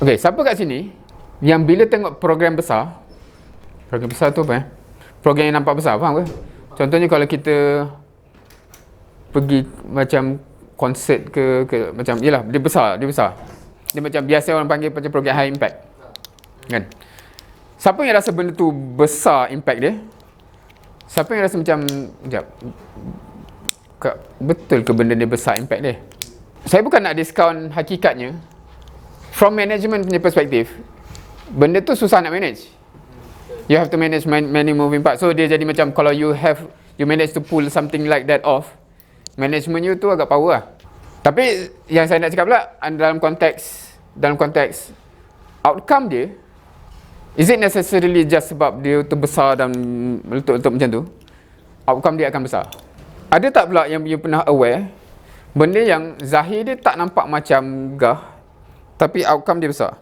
Okey, siapa kat sini yang bila tengok program besar tu apa program yang nampak besar, faham ke? Contohnya kalau kita pergi macam konsert ke macam, yelah, dia besar. Dia macam biasa orang panggil macam program high impact, kan? Siapa yang rasa benda tu besar impact dia? Siapa yang rasa macam, sekejap, betul ke benda ni besar impact dia? Saya bukan nak diskaun hakikatnya. From management punya perspektif, benda tu susah nak manage. You have to manage many moving parts. So dia jadi macam, kalau you manage to pull something like that off, management you tu agak power lah. Tapi yang saya nak cakap pula, dalam konteks outcome dia, is it necessarily just sebab dia tu besar dan meletup-letup macam tu, outcome dia akan besar? Ada tak pula yang you pernah aware benda yang zahir dia tak nampak macam gah, tapi outcome dia besar?